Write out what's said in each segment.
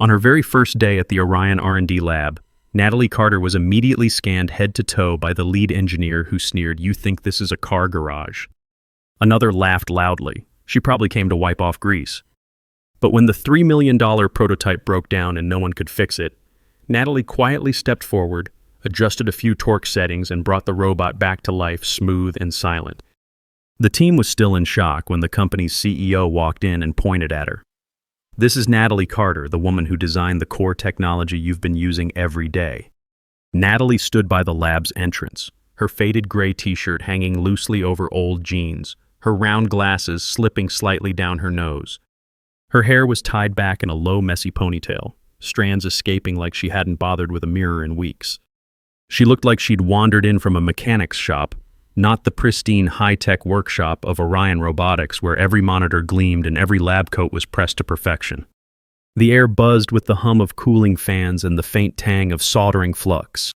On her very first day at the Orion R&D lab, Natalie Carter was immediately scanned head to toe by the lead engineer who sneered, "You think this is a car garage?" Another laughed loudly. She probably came to wipe off grease. But when the $3 million prototype broke down and no one could fix it, Natalie quietly stepped forward, adjusted a few torque settings, and brought the robot back to life, smooth and silent. The team was still in shock when the company's CEO walked in and pointed at her. "This is Natalie Carter, the woman who designed the core technology you've been using every day." Natalie stood by the lab's entrance, her faded gray t-shirt hanging loosely over old jeans, her round glasses slipping slightly down her nose. Her hair was tied back in a low, messy ponytail, strands escaping like she hadn't bothered with a mirror in weeks. She looked like she'd wandered in from a mechanic's shop, not the pristine high-tech workshop of Orion Robotics where every monitor gleamed and every lab coat was pressed to perfection. The air buzzed with the hum of cooling fans and the faint tang of soldering flux.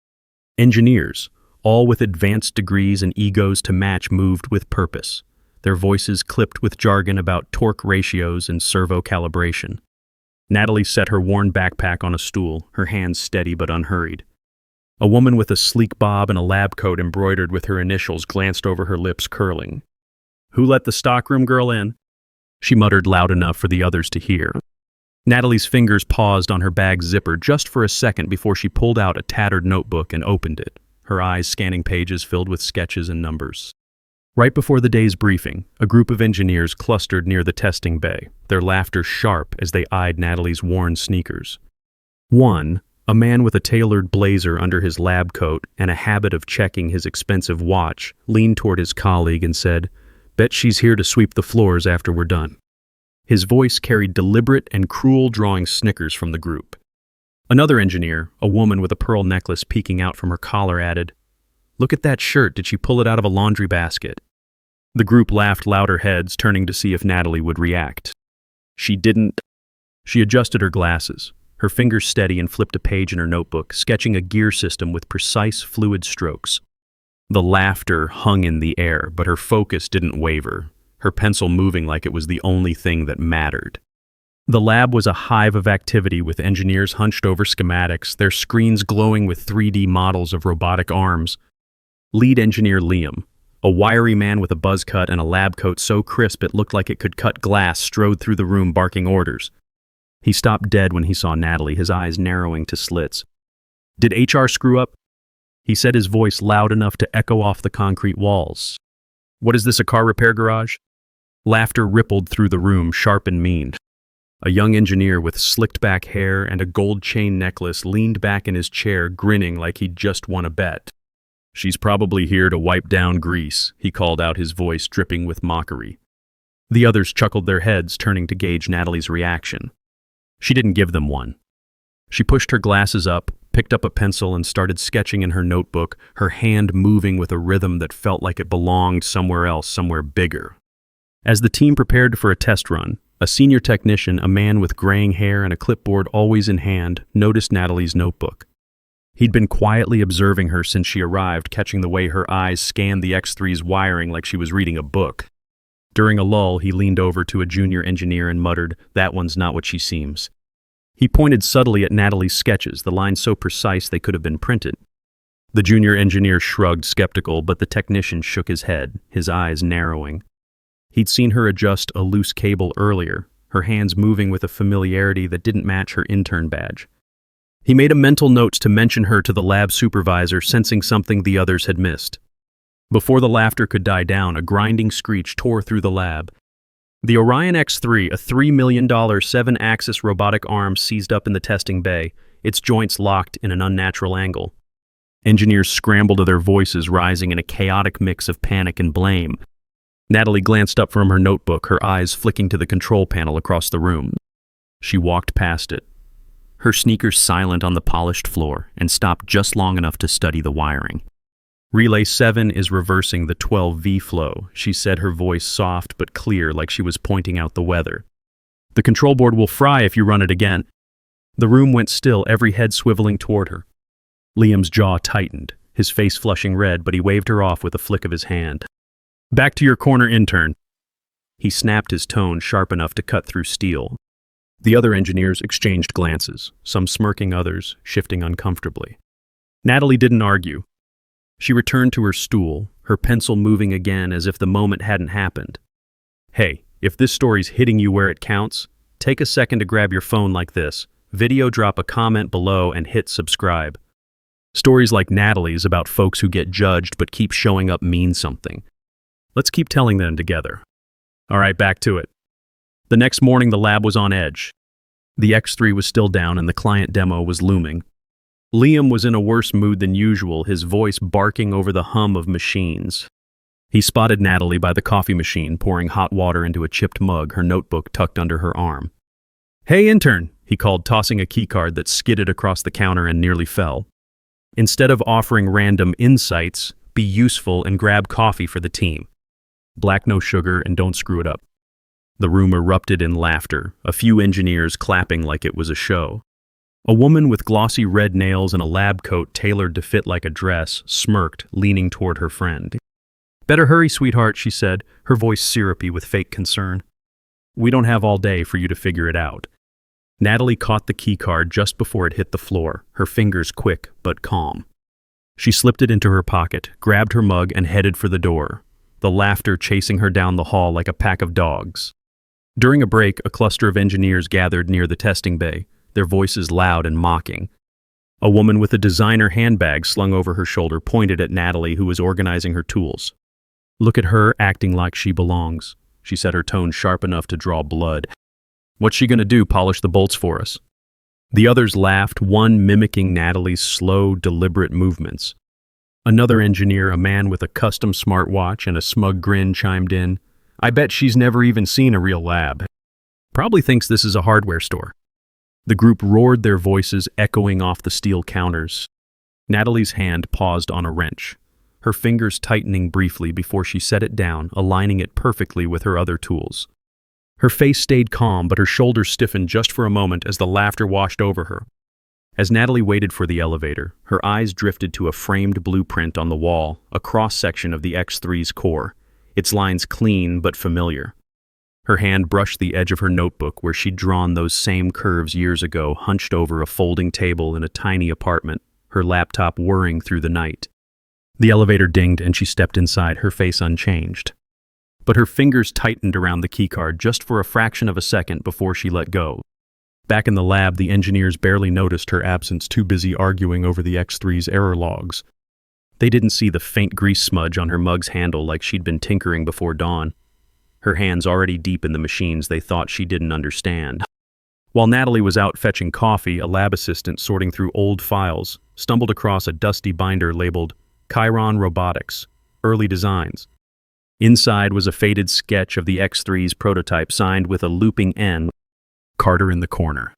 Engineers, all with advanced degrees and egos to match, moved with purpose, their voices clipped with jargon about torque ratios and servo calibration. Natalie set her worn backpack on a stool, her hands steady but unhurried. A woman with a sleek bob and a lab coat embroidered with her initials glanced over, her lips curling. "Who let the stockroom girl in?" she muttered loud enough for the others to hear. Natalie's fingers paused on her bag zipper just for a second before she pulled out a tattered notebook and opened it, her eyes scanning pages filled with sketches and numbers. Right before the day's briefing, a group of engineers clustered near the testing bay, their laughter sharp as they eyed Natalie's worn sneakers. One, a man with a tailored blazer under his lab coat and a habit of checking his expensive watch, leaned toward his colleague and said, "Bet she's here to sweep the floors after we're done." His voice carried deliberate and cruel, drawing snickers from the group. Another engineer, a woman with a pearl necklace peeking out from her collar, added, "Look at that shirt, did she pull it out of a laundry basket?" The group laughed louder heads, turning to see if Natalie would react. She didn't. She adjusted her glasses, her fingers steady, and flipped a page in her notebook, sketching a gear system with precise, fluid strokes. The laughter hung in the air, but her focus didn't waver, her pencil moving like it was the only thing that mattered. The lab was a hive of activity, with engineers hunched over schematics, their screens glowing with 3D models of robotic arms. Lead engineer Liam, a wiry man with a buzz cut and a lab coat so crisp it looked like it could cut glass, strode through the room barking orders. He stopped dead when he saw Natalie, his eyes narrowing to slits. "Did HR screw up?" He said, his voice loud enough to echo off the concrete walls. "What is this, a car repair garage?" Laughter rippled through the room, sharp and mean. A young engineer with slicked back hair and a gold chain necklace leaned back in his chair, grinning like he'd just won a bet. "She's probably here to wipe down grease," he called out, his voice dripping with mockery. The others chuckled their heads, turning to gauge Natalie's reaction. She didn't give them one. She pushed her glasses up, picked up a pencil, and started sketching in her notebook, her hand moving with a rhythm that felt like it belonged somewhere else, somewhere bigger. As the team prepared for a test run, a senior technician, a man with graying hair and a clipboard always in hand, noticed Natalie's notebook. He'd been quietly observing her since she arrived, catching the way her eyes scanned the X3's wiring like she was reading a book. During a lull, he leaned over to a junior engineer and muttered, "That one's not what she seems." He pointed subtly at Natalie's sketches, the lines so precise they could have been printed. The junior engineer shrugged, skeptical, but the technician shook his head, his eyes narrowing. He'd seen her adjust a loose cable earlier, her hands moving with a familiarity that didn't match her intern badge. He made a mental note to mention her to the lab supervisor, sensing something the others had missed. Before the laughter could die down, a grinding screech tore through the lab. The Orion X3, a $3 million 7-axis robotic arm, seized up in the testing bay, its joints locked in an unnatural angle. Engineers scrambled to their voices, rising in a chaotic mix of panic and blame. Natalie glanced up from her notebook, her eyes flicking to the control panel across the room. She walked past it, her sneakers silent on the polished floor, and stopped just long enough to study the wiring. "Relay 7 is reversing the 12V flow," she said, her voice soft but clear, like she was pointing out the weather. "The control board will fry if you run it again." The room went still, every head swiveling toward her. Liam's jaw tightened, his face flushing red, but he waved her off with a flick of his hand. "Back to your corner, intern." He snapped, his tone sharp enough to cut through steel. The other engineers exchanged glances, some smirking, others shifting uncomfortably. Natalie didn't argue. She returned to her stool, her pencil moving again as if the moment hadn't happened. Hey, if this story's hitting you where it counts, take a second to grab your phone like this, video, drop a comment below, and hit subscribe. Stories like Natalie's about folks who get judged but keep showing up mean something. Let's keep telling them together. All right, back to it. The next morning, the lab was on edge. The X3 was still down and the client demo was looming. Liam was in a worse mood than usual, his voice barking over the hum of machines. He spotted Natalie by the coffee machine, pouring hot water into a chipped mug, her notebook tucked under her arm. "Hey, intern," he called, tossing a keycard that skidded across the counter and nearly fell. "Instead of offering random insights, be useful and grab coffee for the team. Black, no sugar, and don't screw it up." The room erupted in laughter, a few engineers clapping like it was a show. A woman with glossy red nails and a lab coat tailored to fit like a dress smirked, leaning toward her friend. "Better hurry, sweetheart," she said, her voice syrupy with fake concern. "We don't have all day for you to figure it out." Natalie caught the keycard just before it hit the floor, her fingers quick but calm. She slipped it into her pocket, grabbed her mug, and headed for the door, the laughter chasing her down the hall like a pack of dogs. During a break, a cluster of engineers gathered near the testing bay, their voices loud and mocking. A woman with a designer handbag slung over her shoulder pointed at Natalie, who was organizing her tools. "Look at her acting like she belongs," she said, her tone sharp enough to draw blood. "What's she gonna do, polish the bolts for us?" The others laughed, one mimicking Natalie's slow, deliberate movements. Another engineer, a man with a custom smartwatch and a smug grin, chimed in, "I bet she's never even seen a real lab. Probably thinks this is a hardware store." The group roared, their voices echoing off the steel counters. Natalie's hand paused on a wrench, her fingers tightening briefly before she set it down, aligning it perfectly with her other tools. Her face stayed calm, but her shoulders stiffened just for a moment as the laughter washed over her. As Natalie waited for the elevator, her eyes drifted to a framed blueprint on the wall, a cross-section of the X3's core, its lines clean but familiar. Her hand brushed the edge of her notebook where she'd drawn those same curves years ago, hunched over a folding table in a tiny apartment, her laptop whirring through the night. The elevator dinged and she stepped inside, her face unchanged. But her fingers tightened around the keycard just for a fraction of a second before she let go. Back in the lab, the engineers barely noticed her absence, too busy arguing over the X3's error logs. They didn't see the faint grease smudge on her mug's handle like she'd been tinkering before dawn. Her hands already deep in the machines they thought she didn't understand. While Natalie was out fetching coffee, a lab assistant sorting through old files stumbled across a dusty binder labeled Chiron Robotics, Early Designs. Inside was a faded sketch of the X3's prototype signed with a looping N, Carter in the corner.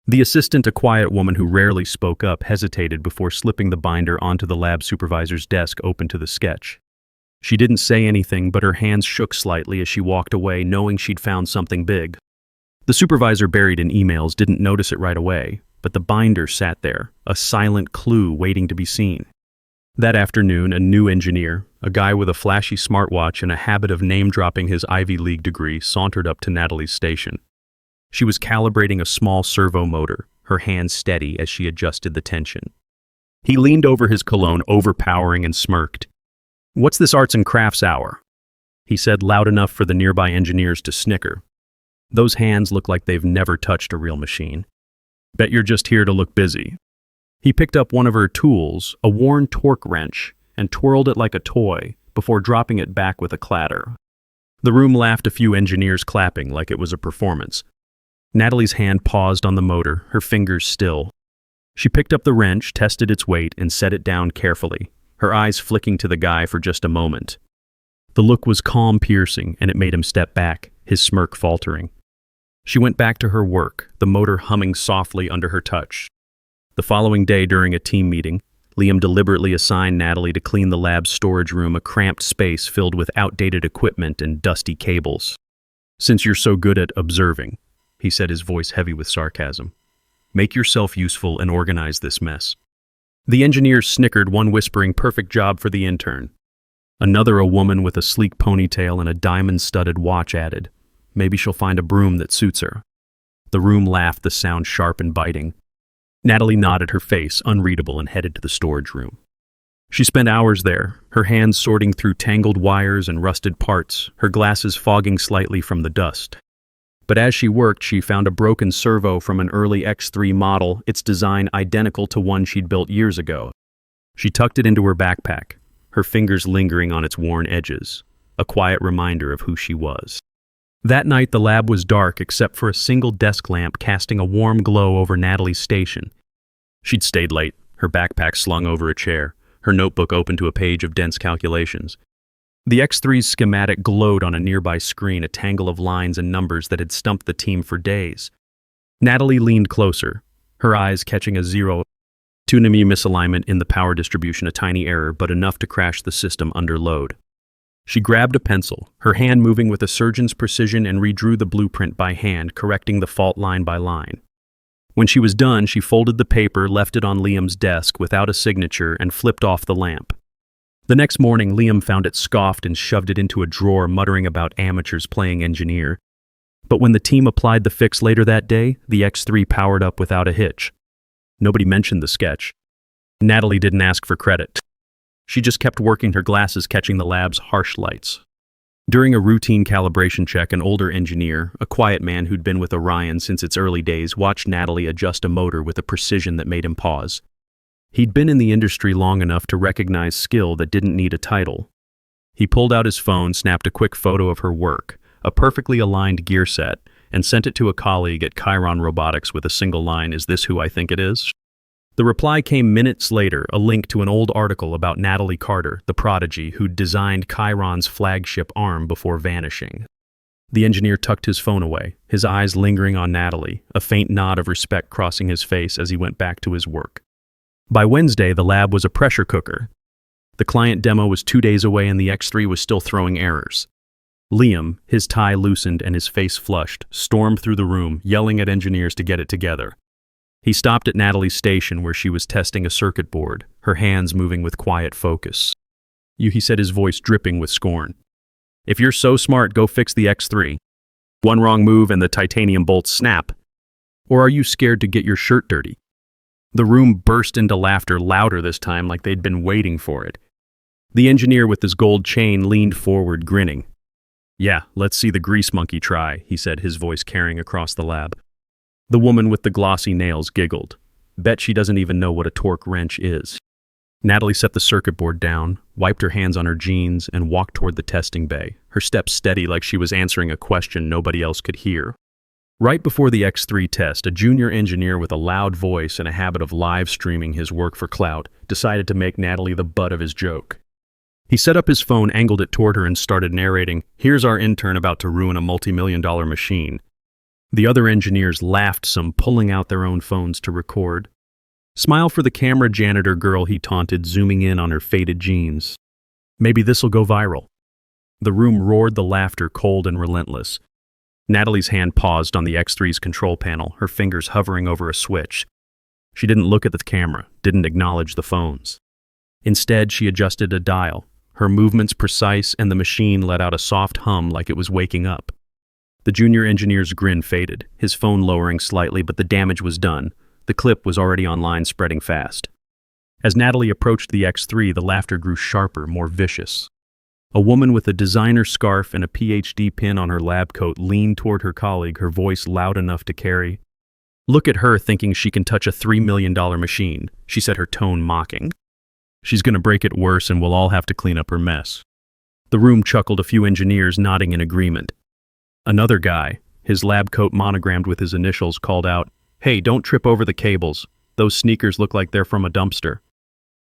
The assistant, a quiet woman who rarely spoke up, hesitated before slipping the binder onto the lab supervisor's desk open to the sketch. She didn't say anything, but her hands shook slightly as she walked away, knowing she'd found something big. The supervisor, buried in emails, didn't notice it right away, but the binder sat there, a silent clue waiting to be seen. That afternoon, a new engineer, a guy with a flashy smartwatch and a habit of name-dropping his Ivy League degree, sauntered up to Natalie's station. She was calibrating a small servo motor, her hands steady as she adjusted the tension. He leaned over his cologne, overpowering, and smirked. "What's this arts and crafts hour?" he said, loud enough for the nearby engineers to snicker. "Those hands look like they've never touched a real machine. Bet you're just here to look busy." He picked up one of her tools, a worn torque wrench, and twirled it like a toy before dropping it back with a clatter. The room laughed, a few engineers clapping like it was a performance. Natalie's hand paused on the motor, her fingers still. She picked up the wrench, tested its weight, and set it down carefully, her eyes flicking to the guy for just a moment. The look was calm, piercing, and it made him step back, his smirk faltering. She went back to her work, the motor humming softly under her touch. The following day, during a team meeting, Liam deliberately assigned Natalie to clean the lab's storage room, a cramped space filled with outdated equipment and dusty cables. "Since you're so good at observing," he said, his voice heavy with sarcasm, "make yourself useful and organize this mess." The engineers snickered, one whispering, "Perfect job for the intern." Another, a woman with a sleek ponytail and a diamond-studded watch, added, "Maybe she'll find a broom that suits her." The room laughed, the sound sharp and biting. Natalie nodded, her face unreadable, and headed to the storage room. She spent hours there, her hands sorting through tangled wires and rusted parts, her glasses fogging slightly from the dust. But as she worked, she found a broken servo from an early X3 model, its design identical to one she'd built years ago. She tucked it into her backpack, her fingers lingering on its worn edges, a quiet reminder of who she was. That night, the lab was dark except for a single desk lamp casting a warm glow over Natalie's station. She'd stayed late, her backpack slung over a chair, her notebook open to a page of dense calculations. The X3's schematic glowed on a nearby screen, a tangle of lines and numbers that had stumped the team for days. Natalie leaned closer, her eyes catching a 0 2 misalignment in the power distribution, a tiny error, but enough to crash the system under load. She grabbed a pencil, her hand moving with a surgeon's precision, and redrew the blueprint by hand, correcting the fault line by line. When she was done, she folded the paper, left it on Liam's desk without a signature, and flipped off the lamp. The next morning, Liam found it, scoffed, and shoved it into a drawer, muttering about amateurs playing engineer. But when the team applied the fix later that day, the X3 powered up without a hitch. Nobody mentioned the sketch. Natalie didn't ask for credit. She just kept working, her glasses catching the lab's harsh lights. During a routine calibration check, an older engineer, a quiet man who'd been with Orion since its early days, watched Natalie adjust a motor with a precision that made him pause. He'd been in the industry long enough to recognize skill that didn't need a title. He pulled out his phone, snapped a quick photo of her work, a perfectly aligned gear set, and sent it to a colleague at Chiron Robotics with a single line, "Is this who I think it is?" The reply came minutes later, a link to an old article about Natalie Carter, the prodigy who'd designed Chiron's flagship arm before vanishing. The engineer tucked his phone away, his eyes lingering on Natalie, a faint nod of respect crossing his face as he went back to his work. By Wednesday, the lab was a pressure cooker. The client demo was 2 days away and the X3 was still throwing errors. Liam, his tie loosened and his face flushed, stormed through the room, yelling at engineers to get it together. He stopped at Natalie's station where she was testing a circuit board, her hands moving with quiet focus. He said, his voice dripping with scorn. "If you're so smart, go fix the X3. One wrong move and the titanium bolts snap. Or are you scared to get your shirt dirty?" The room burst into laughter, louder this time, like they'd been waiting for it. The engineer with his gold chain leaned forward, grinning. "Yeah, let's see the grease monkey try," he said, his voice carrying across the lab. The woman with the glossy nails giggled. "Bet she doesn't even know what a torque wrench is." Natalie set the circuit board down, wiped her hands on her jeans, and walked toward the testing bay, her steps steady like she was answering a question nobody else could hear. Right before the X3 test, a junior engineer with a loud voice and a habit of live streaming his work for clout decided to make Natalie the butt of his joke. He set up his phone, angled it toward her, and started narrating, "Here's our intern about to ruin a multi-million-dollar machine." The other engineers laughed, some pulling out their own phones to record. "Smile for the camera, janitor girl," he taunted, zooming in on her faded jeans. "Maybe this'll go viral." The room roared, the laughter cold and relentless. Natalie's hand paused on the X3's control panel, her fingers hovering over a switch. She didn't look at the camera, didn't acknowledge the phones. Instead, she adjusted a dial, her movements precise, and the machine let out a soft hum like it was waking up. The junior engineer's grin faded, his phone lowering slightly, but the damage was done. The clip was already online, spreading fast. As Natalie approached the X3, the laughter grew sharper, more vicious. A woman with a designer scarf and a PhD pin on her lab coat leaned toward her colleague, her voice loud enough to carry. "Look at her thinking she can touch a $3 million machine," she said, her tone mocking. "She's going to break it worse and we'll all have to clean up her mess." The room chuckled, a few engineers nodding in agreement. Another guy, his lab coat monogrammed with his initials, called out, "Hey, don't trip over the cables. Those sneakers look like they're from a dumpster."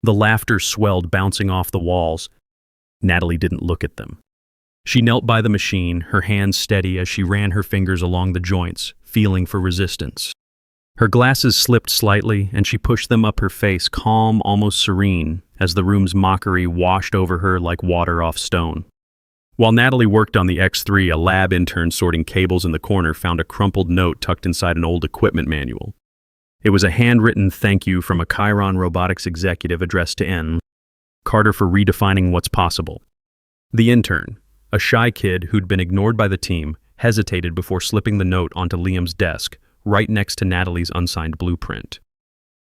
The laughter swelled, bouncing off the walls. Natalie didn't look at them. She knelt by the machine, her hands steady as she ran her fingers along the joints, feeling for resistance. Her glasses slipped slightly, and she pushed them up her face, calm, almost serene, as the room's mockery washed over her like water off stone. While Natalie worked on the X3, a lab intern sorting cables in the corner found a crumpled note tucked inside an old equipment manual. It was a handwritten thank you from a Chiron Robotics executive addressed to N. Carter for redefining what's possible. The intern, a shy kid who'd been ignored by the team, hesitated before slipping the note onto Liam's desk, right next to Natalie's unsigned blueprint.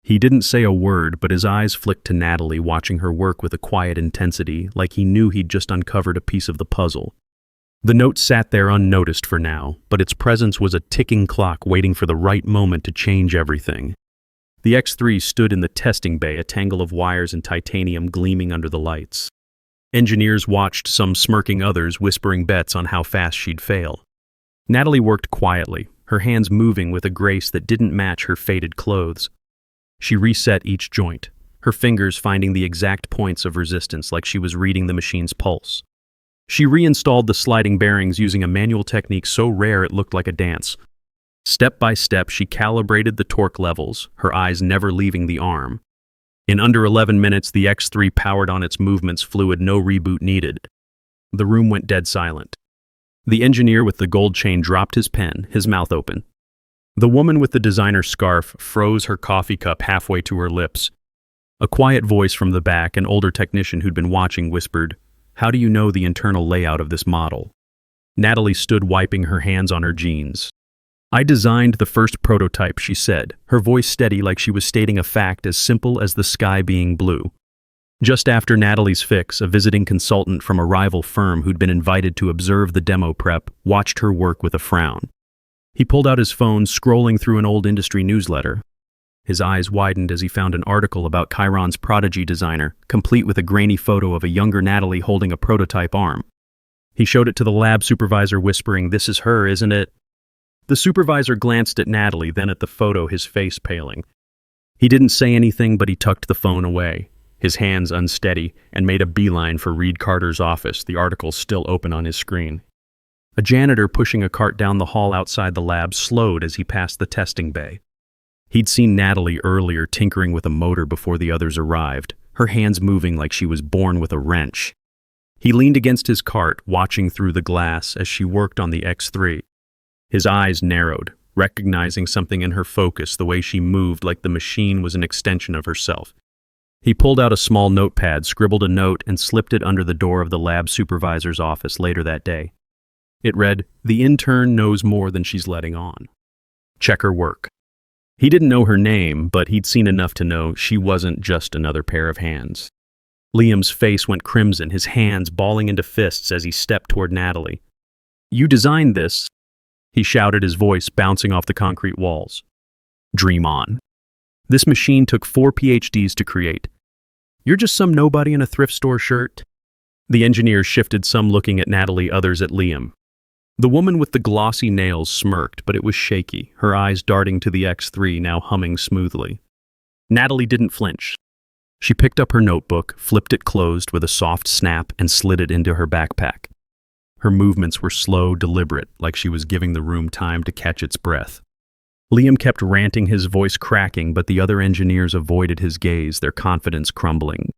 He didn't say a word, but his eyes flicked to Natalie, watching her work with a quiet intensity, like he knew he'd just uncovered a piece of the puzzle. The note sat there unnoticed for now, but its presence was a ticking clock waiting for the right moment to change everything. The X3 stood in the testing bay, a tangle of wires and titanium gleaming under the lights. Engineers watched, some smirking, others whispering bets on how fast she'd fail. Natalie worked quietly, her hands moving with a grace that didn't match her faded clothes. She reset each joint, her fingers finding the exact points of resistance like she was reading the machine's pulse. She reinstalled the sliding bearings using a manual technique so rare it looked like a dance. Step by step, she calibrated the torque levels, her eyes never leaving the arm. In under 11 minutes, the X3 powered on its movements fluid, no reboot needed. The room went dead silent. The engineer with the gold chain dropped his pen, his mouth open. The woman with the designer scarf froze her coffee cup halfway to her lips. A quiet voice from the back, an older technician who'd been watching, whispered, "How do you know the internal layout of this model?" Natalie stood wiping her hands on her jeans. "I designed the first prototype," she said, her voice steady like she was stating a fact as simple as the sky being blue. Just after Natalie's fix, a visiting consultant from a rival firm who'd been invited to observe the demo prep watched her work with a frown. He pulled out his phone, scrolling through an old industry newsletter. His eyes widened as he found an article about Chiron's prodigy designer, complete with a grainy photo of a younger Natalie holding a prototype arm. He showed it to the lab supervisor, whispering, "This is her, isn't it?" The supervisor glanced at Natalie, then at the photo, his face paling. He didn't say anything, but he tucked the phone away, his hands unsteady, and made a beeline for Reed Carter's office, the article still open on his screen. A janitor pushing a cart down the hall outside the lab slowed as he passed the testing bay. He'd seen Natalie earlier tinkering with a motor before the others arrived, her hands moving like she was born with a wrench. He leaned against his cart, watching through the glass as she worked on the X3. His eyes narrowed, recognizing something in her focus, the way she moved like the machine was an extension of herself. He pulled out a small notepad, scribbled a note, and slipped it under the door of the lab supervisor's office later that day. It read, "The intern knows more than she's letting on. Check her work." He didn't know her name, but he'd seen enough to know she wasn't just another pair of hands. Liam's face went crimson, his hands balling into fists as he stepped toward Natalie. "You designed this," he shouted, his voice bouncing off the concrete walls. "Dream on. This machine took 4 PhDs to create. You're just some nobody in a thrift store shirt." The engineer shifted, some looking at Natalie, others at Liam. The woman with the glossy nails smirked, but it was shaky, her eyes darting to the X3, now humming smoothly. Natalie didn't flinch. She picked up her notebook, flipped it closed with a soft snap, and slid it into her backpack. Her movements were slow, deliberate, like she was giving the room time to catch its breath. Liam kept ranting, his voice cracking, but the other engineers avoided his gaze, their confidence crumbling.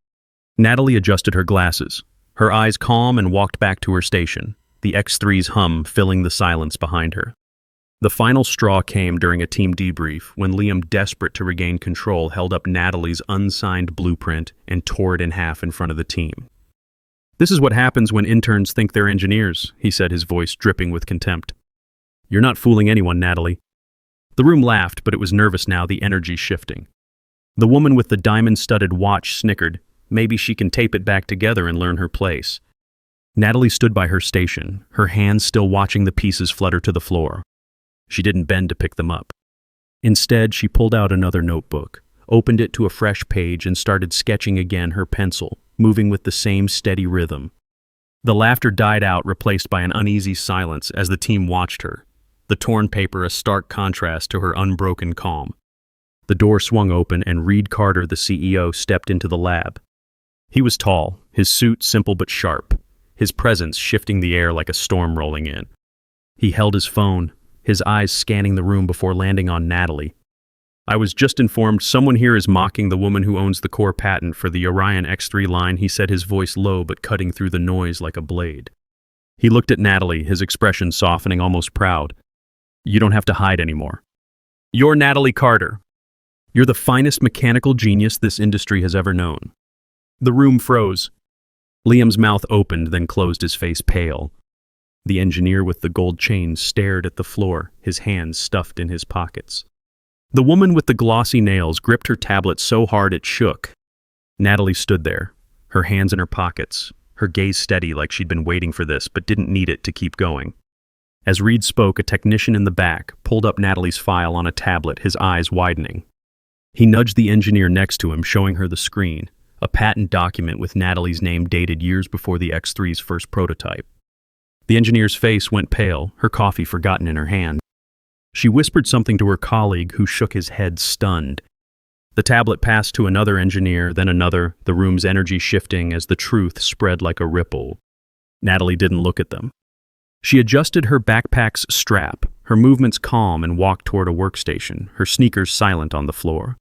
Natalie adjusted her glasses, her eyes calm, and walked back to her station, the X3's hum filling the silence behind her. The final straw came during a team debrief when Liam, desperate to regain control, held up Natalie's unsigned blueprint and tore it in half in front of the team. "This is what happens when interns think they're engineers," he said, his voice dripping with contempt. "You're not fooling anyone, Natalie." The room laughed, but it was nervous now, the energy shifting. The woman with the diamond-studded watch snickered. Maybe she can tape it back together and learn her place. Natalie stood by her station, her hands still watching the pieces flutter to the floor. She didn't bend to pick them up. Instead, she pulled out another notebook, opened it to a fresh page, and started sketching again, her pencil, moving with the same steady rhythm. The laughter died out, replaced by an uneasy silence as the team watched her, the torn paper a stark contrast to her unbroken calm. The door swung open and Reed Carter, the CEO, stepped into the lab. He was tall, his suit simple but sharp, his presence shifting the air like a storm rolling in. He held his phone, his eyes scanning the room before landing on Natalie. "I was just informed someone here is mocking the woman who owns the core patent for the Orion X3 line," he said, his voice low but cutting through the noise like a blade. He looked at Natalie, his expression softening, almost proud. "You don't have to hide anymore. You're Natalie Carter. You're the finest mechanical genius this industry has ever known." The room froze. Liam's mouth opened, then closed, his face pale. The engineer with the gold chain stared at the floor, his hands stuffed in his pockets. The woman with the glossy nails gripped her tablet so hard it shook. Natalie stood there, her hands in her pockets, her gaze steady like she'd been waiting for this but didn't need it to keep going. As Reed spoke, a technician in the back pulled up Natalie's file on a tablet, his eyes widening. He nudged the engineer next to him, showing her the screen, a patent document with Natalie's name dated years before the X3's first prototype. The engineer's face went pale, her coffee forgotten in her hand. She whispered something to her colleague, who shook his head stunned. The tablet passed to another engineer, then another, the room's energy shifting as the truth spread like a ripple. Natalie didn't look at them. She adjusted her backpack's strap, her movements calm, and walked toward a workstation, her sneakers silent on the floor.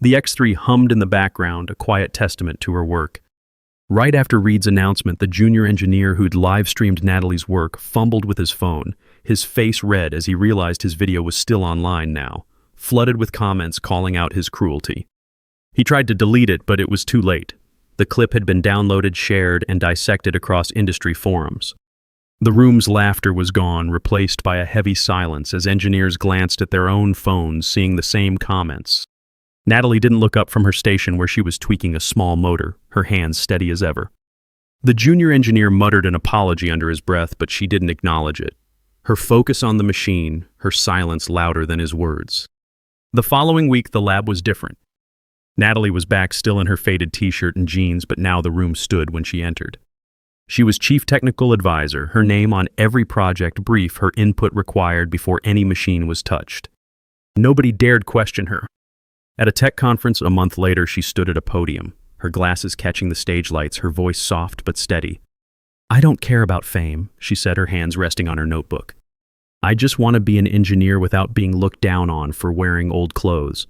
The X3 hummed in the background, a quiet testament to her work. Right after Reed's announcement, the junior engineer who'd live-streamed Natalie's work fumbled with his phone, his face red as he realized his video was still online now, flooded with comments calling out his cruelty. He tried to delete it, but it was too late. The clip had been downloaded, shared, and dissected across industry forums. The room's laughter was gone, replaced by a heavy silence as engineers glanced at their own phones, seeing the same comments. Natalie didn't look up from her station where she was tweaking a small motor, her hands steady as ever. The junior engineer muttered an apology under his breath, but she didn't acknowledge it. Her focus on the machine, her silence louder than his words. The following week, the lab was different. Natalie was back, still in her faded t-shirt and jeans, but now the room stood when she entered. She was chief technical advisor, her name on every project brief, her input required before any machine was touched. Nobody dared question her. At a tech conference a month later, she stood at a podium, her glasses catching the stage lights, her voice soft but steady. "I don't care about fame," she said, her hands resting on her notebook. "I just want to be an engineer without being looked down on for wearing old clothes."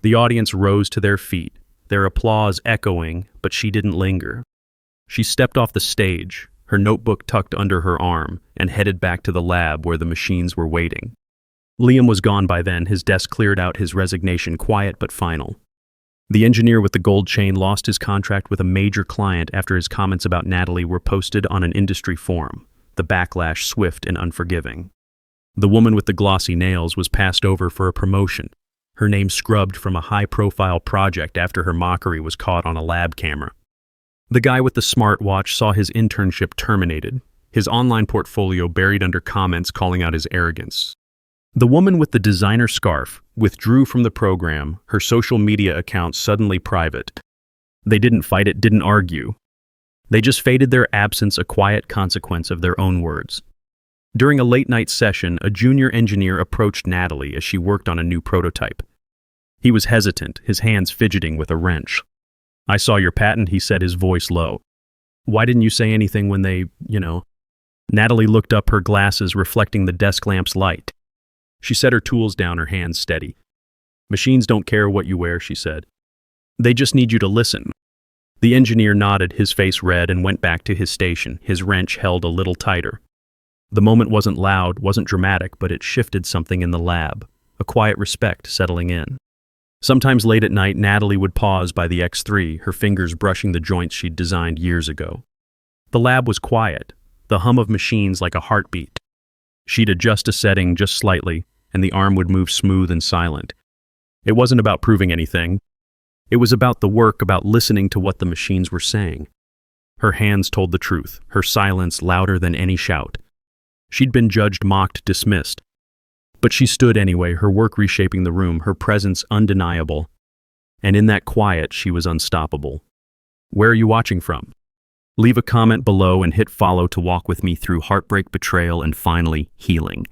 The audience rose to their feet, their applause echoing, but she didn't linger. She stepped off the stage, her notebook tucked under her arm, and headed back to the lab where the machines were waiting. Liam was gone by then, his desk cleared out, his resignation quiet but final. The engineer with the gold chain lost his contract with a major client after his comments about Natalie were posted on an industry forum, the backlash swift and unforgiving. The woman with the glossy nails was passed over for a promotion, her name scrubbed from a high-profile project after her mockery was caught on a lab camera. The guy with the smartwatch saw his internship terminated, his online portfolio buried under comments calling out his arrogance. The woman with the designer scarf withdrew from the program, her social media account suddenly private. They didn't fight it, didn't argue. They just faded, their absence a quiet consequence of their own words. During a late-night session, a junior engineer approached Natalie as she worked on a new prototype. He was hesitant, his hands fidgeting with a wrench. "I saw your patent," he said, his voice low. "Why didn't you say anything when they, Natalie looked up, her glasses reflecting the desk lamp's light. She set her tools down, her hands steady. "Machines don't care what you wear," she said. "They just need you to listen." The engineer nodded, his face red, and went back to his station, his wrench held a little tighter. The moment wasn't loud, wasn't dramatic, but it shifted something in the lab, a quiet respect settling in. Sometimes late at night, Natalie would pause by the X3, her fingers brushing the joints she'd designed years ago. The lab was quiet, the hum of machines like a heartbeat. She'd adjust a setting just slightly, and the arm would move smooth and silent. It wasn't about proving anything. It was about the work, about listening to what the machines were saying. Her hands told the truth, her silence louder than any shout. She'd been judged, mocked, dismissed. But she stood anyway, her work reshaping the room, her presence undeniable. And in that quiet, she was unstoppable. Where are you watching from? Leave a comment below and hit follow to walk with me through heartbreak, betrayal, and finally, healing.